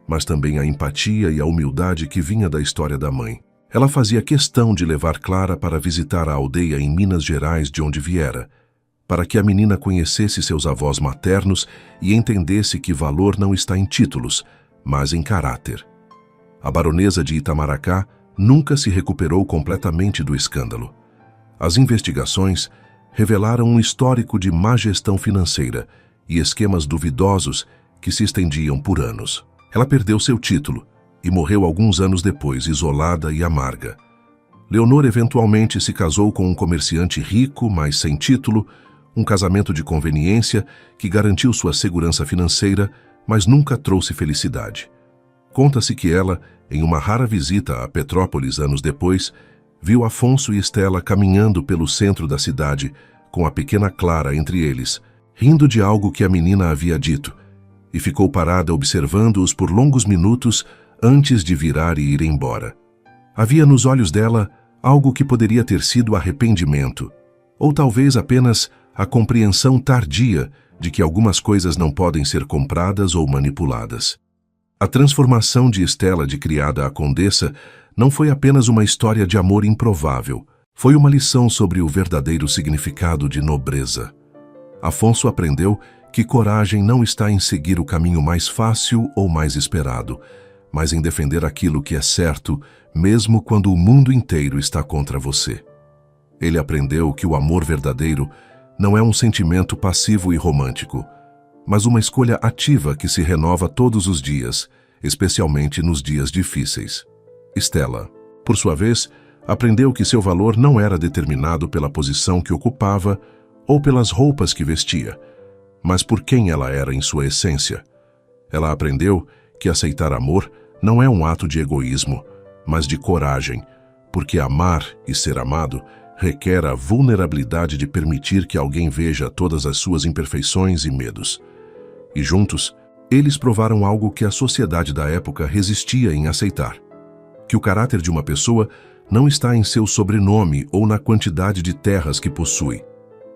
mas também a empatia e a humildade que vinha da história da mãe. Ela fazia questão de levar Clara para visitar a aldeia em Minas Gerais de onde viera, para que a menina conhecesse seus avós maternos e entendesse que valor não está em títulos, mas em caráter. A baronesa de Itamaracá nunca se recuperou completamente do escândalo. As investigações revelaram um histórico de má gestão financeira e esquemas duvidosos que se estendiam por anos. Ela perdeu seu título e morreu alguns anos depois, isolada e amarga. Leonor eventualmente se casou com um comerciante rico, mas sem título, um casamento de conveniência que garantiu sua segurança financeira, mas nunca trouxe felicidade. Conta-se que ela, em uma rara visita a Petrópolis anos depois, viu Afonso e Estela caminhando pelo centro da cidade, com a pequena Clara entre eles, rindo de algo que a menina havia dito, e ficou parada observando-os por longos minutos antes de virar e ir embora. Havia nos olhos dela algo que poderia ter sido arrependimento, ou talvez apenas a compreensão tardia de que algumas coisas não podem ser compradas ou manipuladas. A transformação de Estela de criada a condessa não foi apenas uma história de amor improvável, foi uma lição sobre o verdadeiro significado de nobreza. Afonso aprendeu que coragem não está em seguir o caminho mais fácil ou mais esperado, mas em defender aquilo que é certo, mesmo quando o mundo inteiro está contra você. Ele aprendeu que o amor verdadeiro não é um sentimento passivo e romântico, mas uma escolha ativa que se renova todos os dias, especialmente nos dias difíceis. Estela, por sua vez, aprendeu que seu valor não era determinado pela posição que ocupava ou pelas roupas que vestia, mas por quem ela era em sua essência. Ela aprendeu que aceitar amor não é um ato de egoísmo, mas de coragem, porque amar e ser amado requer a vulnerabilidade de permitir que alguém veja todas as suas imperfeições e medos. E juntos, eles provaram algo que a sociedade da época resistia em aceitar: que o caráter de uma pessoa não está em seu sobrenome ou na quantidade de terras que possui,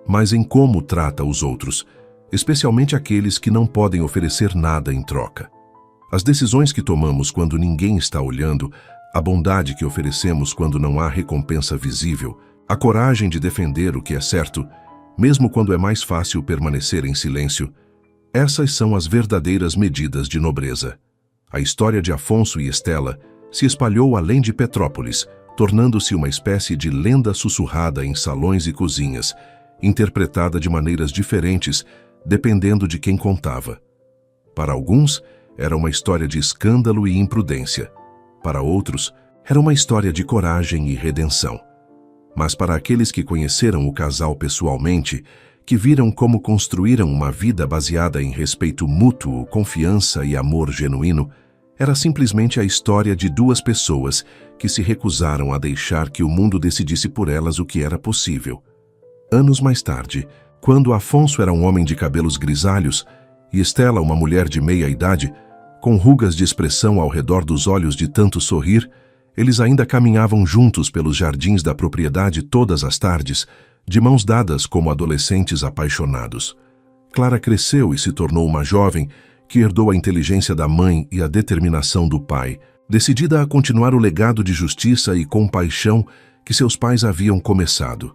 mas em como trata os outros, especialmente aqueles que não podem oferecer nada em troca. As decisões que tomamos quando ninguém está olhando, a bondade que oferecemos quando não há recompensa visível, a coragem de defender o que é certo, mesmo quando é mais fácil permanecer em silêncio, essas são as verdadeiras medidas de nobreza. A história de Afonso e Estela se espalhou além de Petrópolis, tornando-se uma espécie de lenda sussurrada em salões e cozinhas, interpretada de maneiras diferentes, dependendo de quem contava. Para alguns, era uma história de escândalo e imprudência. Para outros, era uma história de coragem e redenção. Mas para aqueles que conheceram o casal pessoalmente, que viram como construíram uma vida baseada em respeito mútuo, confiança e amor genuíno, era simplesmente a história de duas pessoas que se recusaram a deixar que o mundo decidisse por elas o que era possível. Anos mais tarde, quando Afonso era um homem de cabelos grisalhos e Estela uma mulher de meia idade, com rugas de expressão ao redor dos olhos de tanto sorrir, eles ainda caminhavam juntos pelos jardins da propriedade todas as tardes, de mãos dadas como adolescentes apaixonados. Clara cresceu e se tornou uma jovem que herdou a inteligência da mãe e a determinação do pai, decidida a continuar o legado de justiça e compaixão que seus pais haviam começado.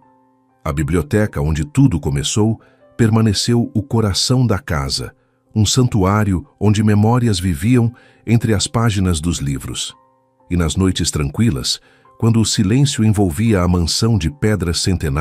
A biblioteca onde tudo começou permaneceu o coração da casa, um santuário onde memórias viviam entre as páginas dos livros. E nas noites tranquilas, quando o silêncio envolvia a mansão de pedras centenárias,